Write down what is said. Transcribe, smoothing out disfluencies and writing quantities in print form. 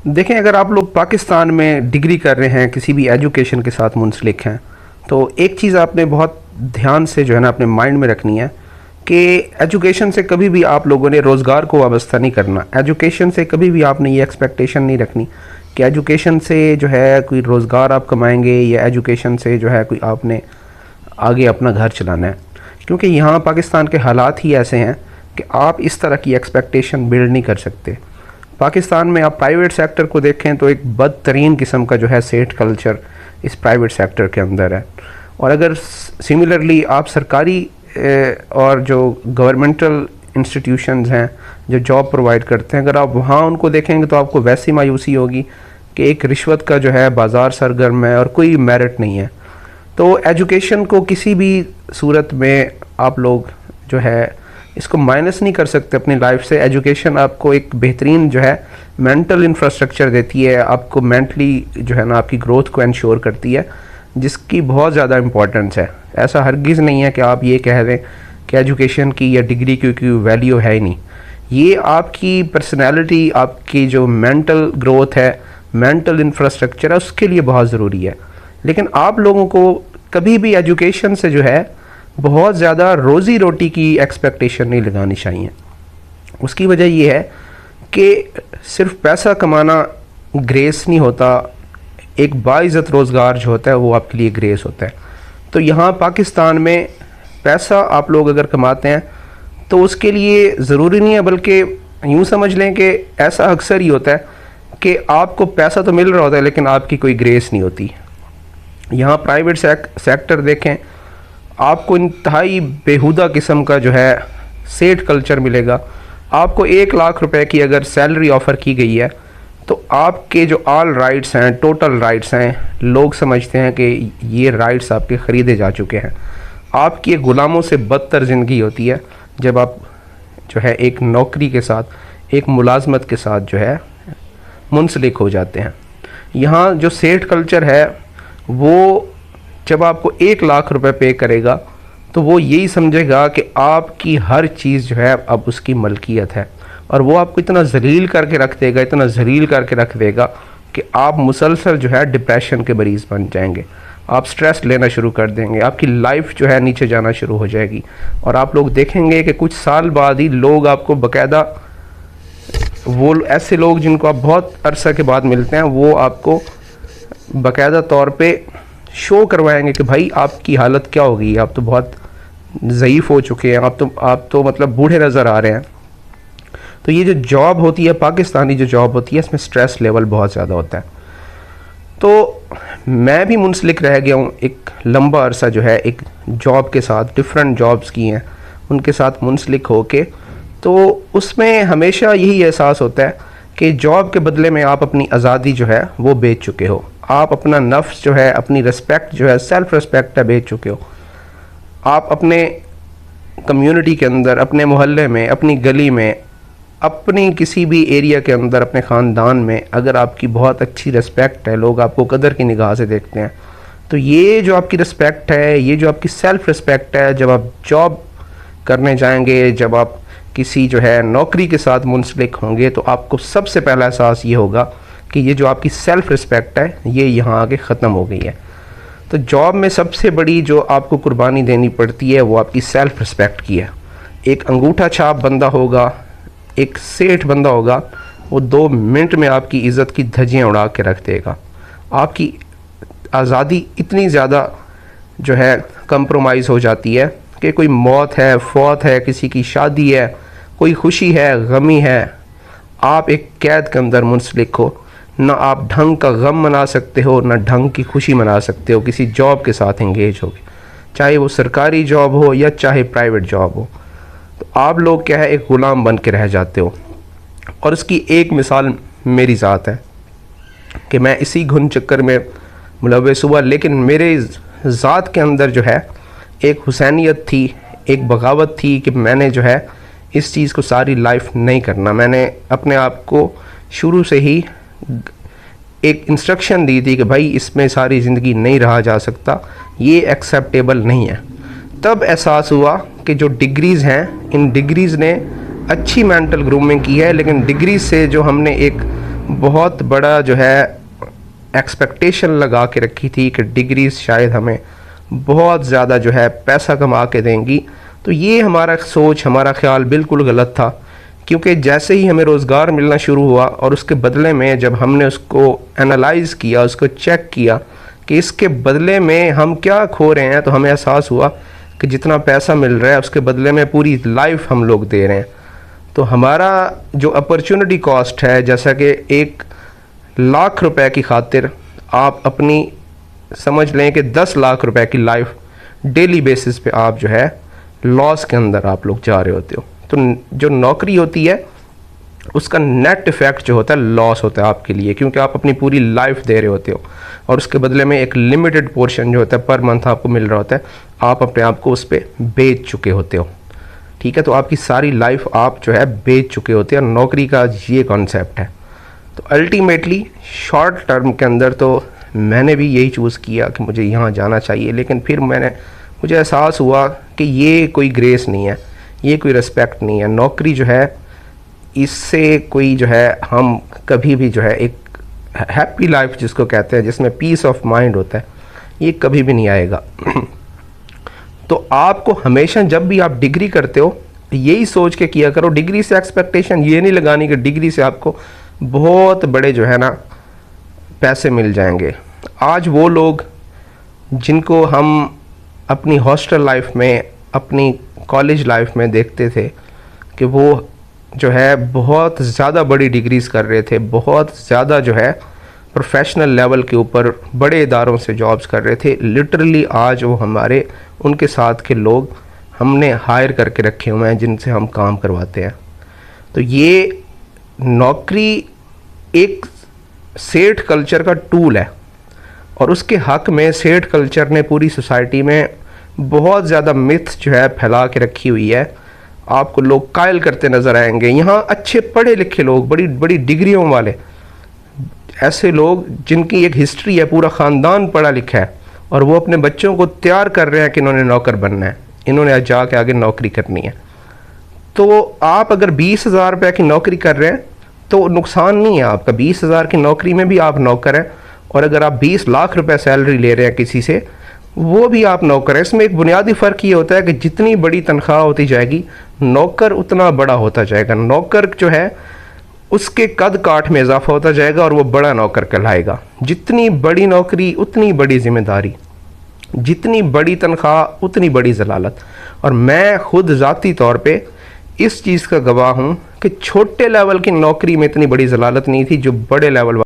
دیکھیں، اگر آپ لوگ پاکستان میں ڈگری کر رہے ہیں، کسی بھی ایجوکیشن کے ساتھ منسلک ہیں، تو ایک چیز آپ نے بہت دھیان سے جو ہے نا اپنے مائنڈ میں رکھنی ہے کہ ایجوکیشن سے کبھی بھی آپ لوگوں نے روزگار کو وابستہ نہیں کرنا۔ ایجوکیشن سے کبھی بھی آپ نے یہ ایکسپیکٹیشن نہیں رکھنی کہ ایجوکیشن سے جو ہے کوئی روزگار آپ کمائیں گے، یا ایجوکیشن سے جو ہے کوئی آپ نے آگے اپنا گھر چلانا ہے، کیونکہ یہاں پاکستان کے حالات ہی ایسے ہیں کہ آپ اس طرح کی ایکسپیکٹیشن بلڈ نہیں کر سکتے۔ پاکستان میں آپ پرائیویٹ سیکٹر کو دیکھیں تو ایک بدترین قسم کا جو ہے سیٹ کلچر اس پرائیویٹ سیکٹر کے اندر ہے، اور اگر سملرلی آپ سرکاری اور جو گورنمنٹل انسٹیٹیوشنز ہیں جو جاب پرووائڈ کرتے ہیں، اگر آپ وہاں ان کو دیکھیں گے تو آپ کو ویسی مایوسی ہوگی کہ ایک رشوت کا جو ہے بازار سرگرم ہے اور کوئی میرٹ نہیں ہے۔ تو ایجوکیشن کو کسی بھی صورت میں آپ لوگ جو ہے اس کو مائنس نہیں کر سکتے اپنی لائف سے۔ ایجوکیشن آپ کو ایک بہترین جو ہے مینٹل انفراسٹرکچر دیتی ہے، آپ کو مینٹلی جو ہے نا آپ کی گروتھ کو انشور کرتی ہے، جس کی بہت زیادہ امپورٹنس ہے۔ ایسا ہرگز نہیں ہے کہ آپ یہ کہہ دیں کہ ایجوکیشن کی یا ڈگری کی کوئی ویلیو ہے ہی نہیں۔ یہ آپ کی پرسنالٹی، آپ کی جو مینٹل گروتھ ہے، مینٹل انفراسٹرکچر ہے، اس کے لیے بہت ضروری ہے۔ لیکن آپ لوگوں کو کبھی بھی ایجوکیشن سے جو ہے بہت زیادہ روزی روٹی کی ایکسپیکٹیشن نہیں لگانی چاہیے۔ اس کی وجہ یہ ہے کہ صرف پیسہ کمانا گریس نہیں ہوتا، ایک باعزت روزگار جو ہوتا ہے وہ آپ کے لیے گریس ہوتا ہے۔ تو یہاں پاکستان میں پیسہ آپ لوگ اگر کماتے ہیں تو اس کے لیے ضروری نہیں ہے، بلکہ یوں سمجھ لیں کہ ایسا اکثر ہی ہوتا ہے کہ آپ کو پیسہ تو مل رہا ہوتا ہے لیکن آپ کی کوئی گریس نہیں ہوتی۔ یہاں پرائیویٹ سیکٹر دیکھیں، آپ کو انتہائی بیہودہ قسم کا جو ہے سیٹ کلچر ملے گا۔ آپ کو 1 لاکھ روپے کی اگر سیلری آفر کی گئی ہے تو آپ کے جو آل رائٹس ہیں، ٹوٹل رائٹس ہیں، لوگ سمجھتے ہیں کہ یہ رائٹس آپ کے خریدے جا چکے ہیں۔ آپ کی ایک غلاموں سے بدتر زندگی ہوتی ہے جب آپ جو ہے ایک نوکری کے ساتھ، ایک ملازمت کے ساتھ جو ہے منسلک ہو جاتے ہیں۔ یہاں جو سیٹ کلچر ہے وہ جب آپ کو 1 لاکھ روپے پے کرے گا تو وہ یہی سمجھے گا کہ آپ کی ہر چیز جو ہے اب اس کی ملکیت ہے، اور وہ آپ کو اتنا ذلیل کر کے رکھ دے گا، اتنا ذلیل کر کے رکھ دے گا کہ آپ مسلسل جو ہے ڈپریشن کے مریض بن جائیں گے، آپ سٹریس لینا شروع کر دیں گے، آپ کی لائف جو ہے نیچے جانا شروع ہو جائے گی، اور آپ لوگ دیکھیں گے کہ کچھ سال بعد ہی لوگ آپ کو باقاعدہ، وہ ایسے لوگ جن کو آپ بہت عرصہ کے بعد ملتے ہیں، وہ آپ کو باقاعدہ طور پہ شو کروائیں گے کہ بھائی آپ کی حالت کیا ہوگی، آپ تو بہت ضعیف ہو چکے ہیں، آپ تو مطلب بوڑھے نظر آ رہے ہیں۔ تو یہ جو جاب ہوتی ہے، پاکستانی جو جاب ہوتی ہے، اس میں سٹریس لیول بہت زیادہ ہوتا ہے۔ تو میں بھی منسلک رہ گیا ہوں ایک لمبا عرصہ جو ہے ایک جاب کے ساتھ، ڈفرینٹ جابز کی ہیں ان کے ساتھ منسلک ہو کے، تو اس میں ہمیشہ یہی احساس ہوتا ہے کہ جاب کے بدلے میں آپ اپنی آزادی جو ہے وہ بیچ چکے ہو، آپ اپنا نفس جو ہے، اپنی رسپیکٹ جو ہے، سیلف رسپیکٹ ہے، بیچ چکے ہو۔ آپ اپنے کمیونٹی کے اندر، اپنے محلے میں، اپنی گلی میں، اپنی کسی بھی ایریا کے اندر، اپنے خاندان میں اگر آپ کی بہت اچھی رسپیکٹ ہے، لوگ آپ کو قدر کی نگاہ سے دیکھتے ہیں، تو یہ جو آپ کی رسپیکٹ ہے، یہ جو آپ کی سیلف رسپیکٹ ہے، جب آپ جاب کرنے جائیں گے، جب آپ کسی جو ہے نوکری کے ساتھ منسلک ہوں گے، تو آپ کو سب سے پہلا احساس یہ ہوگا کہ یہ جو آپ کی سیلف رسپیکٹ ہے یہ یہاں آگے ختم ہو گئی ہے۔ تو جاب میں سب سے بڑی جو آپ کو قربانی دینی پڑتی ہے وہ آپ کی سیلف رسپیکٹ کی ہے۔ ایک انگوٹھا چھاپ بندہ ہوگا، ایک سیٹھ بندہ ہوگا، وہ 2 منٹ میں آپ کی عزت کی دھجیاں اڑا کے رکھ دے گا۔ آپ کی آزادی اتنی زیادہ جو ہے کمپرومائز ہو جاتی ہے کہ کوئی موت ہے، فوت ہے، کسی کی شادی ہے، کوئی خوشی ہے، غمی ہے، آپ ایک قید کے اندر منسلک ہو، نہ آپ ڈھنگ کا غم منا سکتے ہو، نہ ڈھنگ کی خوشی منا سکتے ہو کسی جاب کے ساتھ انگیج ہو گے، چاہے وہ سرکاری جاب ہو یا چاہے پرائیویٹ جاب ہو۔ تو آپ لوگ کیا ہے، ایک غلام بن کے رہ جاتے ہو۔ اور اس کی ایک مثال میری ذات ہے کہ میں اسی گھن چکر میں ملوث ہوا، لیکن میرے ذات کے اندر جو ہے ایک حسینیت تھی، ایک بغاوت تھی کہ میں نے جو ہے اس چیز کو ساری لائف نہیں کرنا۔ میں نے اپنے آپ کو شروع سے ہی ایک انسٹرکشن دی تھی کہ بھائی اس میں ساری زندگی نہیں رہا جا سکتا، یہ ایکسیپٹیبل نہیں ہے۔ تب احساس ہوا کہ جو ڈگریز ہیں، ان ڈگریز نے اچھی مینٹل گرومنگ کی ہے، لیکن ڈگریز سے جو ہم نے ایک بہت بڑا جو ہے ایکسپیکٹیشن لگا کے رکھی تھی کہ ڈگریز شاید ہمیں بہت زیادہ جو ہے پیسہ کما کے دیں گی، تو یہ ہمارا سوچ، ہمارا خیال بالکل غلط تھا، کیونکہ جیسے ہی ہمیں روزگار ملنا شروع ہوا اور اس کے بدلے میں جب ہم نے اس کو انالائز کیا، اس کو چیک کیا کہ اس کے بدلے میں ہم کیا کھو رہے ہیں، تو ہمیں احساس ہوا کہ جتنا پیسہ مل رہا ہے اس کے بدلے میں پوری لائف ہم لوگ دے رہے ہیں۔ تو ہمارا جو اپرچونٹی کاسٹ ہے، جیسا کہ 1,00,000 روپے کی خاطر آپ اپنی سمجھ لیں کہ 10 لاکھ روپے کی لائف ڈیلی بیسس پہ آپ جو ہے لاس کے اندر آپ لوگ جا رہے ہوتے ہو۔ تو جو نوکری ہوتی ہے اس کا نیٹ ایفیکٹ جو ہوتا ہے لاس ہوتا ہے آپ کے لیے، کیونکہ آپ اپنی پوری لائف دے رہے ہوتے ہو اور اس کے بدلے میں ایک لمیٹڈ پورشن جو ہوتا ہے پر منتھ آپ کو مل رہا ہوتا ہے، آپ اپنے آپ کو اس پہ بیچ چکے ہوتے ہو، ٹھیک ہے؟ تو آپ کی ساری لائف آپ جو ہے بیچ چکے ہوتے ہیں، نوکری کا یہ کانسیپٹ ہے۔ تو الٹیمیٹلی شارٹ ٹرم کے اندر تو میں نے بھی یہی چوز کیا کہ مجھے یہاں جانا چاہیے، لیکن پھر مجھے احساس ہوا کہ یہ کوئی گریس نہیں ہے، یہ کوئی رسپیکٹ نہیں ہے۔ نوکری جو ہے اس سے کوئی جو ہے ہم کبھی بھی جو ہے ایک ہیپی لائف جس کو کہتے ہیں، جس میں پیس آف مائنڈ ہوتا ہے، یہ کبھی بھی نہیں آئے گا۔ تو آپ کو ہمیشہ جب بھی آپ ڈگری کرتے ہو یہی سوچ کے کیا کرو، ڈگری سے ایکسپیکٹیشن یہ نہیں لگانی کہ ڈگری سے آپ کو بہت بڑے جو ہے نا پیسے مل جائیں گے۔ آج وہ لوگ جن کو ہم اپنی ہاسٹل لائف میں، اپنی کالج لائف میں دیکھتے تھے کہ وہ جو ہے بہت زیادہ بڑی ڈگریز کر رہے تھے، بہت زیادہ جو ہے پروفیشنل لیول کے اوپر بڑے اداروں سے جابز کر رہے تھے، لٹرلی آج وہ ہمارے ان کے ساتھ کے لوگ ہم نے ہائر کر کے رکھے ہوئے ہیں جن سے ہم کام کرواتے ہیں۔ تو یہ نوکری ایک سیٹھ کلچر کا ٹول ہے، اور اس کے حق میں سیٹھ کلچر نے پوری سوسائٹی میں بہت زیادہ متھ جو ہے پھیلا کے رکھی ہوئی ہے۔ آپ کو لوگ قائل کرتے نظر آئیں گے، یہاں اچھے پڑھے لکھے لوگ، بڑی بڑی ڈگریوں والے، ایسے لوگ جن کی ایک ہسٹری ہے، پورا خاندان پڑھا لکھا ہے، اور وہ اپنے بچوں کو تیار کر رہے ہیں کہ انہوں نے نوکر بننا ہے، انہوں نے جا کے آگے نوکری کرنی ہے۔ تو آپ اگر 20,000 روپے کی نوکری کر رہے ہیں تو نقصان نہیں ہے آپ کا، 20,000 کی نوکری میں بھی آپ نوکر ہیں، اور اگر آپ 20 لاکھ روپے سیلری لے رہے ہیں کسی سے، وہ بھی آپ نوکر ہیں۔ اس میں ایک بنیادی فرق یہ ہوتا ہے کہ جتنی بڑی تنخواہ ہوتی جائے گی نوکر اتنا بڑا ہوتا جائے گا، نوکر جو ہے اس کے قد کاٹ میں اضافہ ہوتا جائے گا اور وہ بڑا نوکر کہلائے گا۔ جتنی بڑی نوکری اتنی بڑی ذمہ داری، جتنی بڑی تنخواہ اتنی بڑی ذلالت۔ اور میں خود ذاتی طور پہ اس چیز کا گواہ ہوں کہ چھوٹے لیول کی نوکری میں اتنی بڑی ذلالت نہیں تھی جو بڑے لیول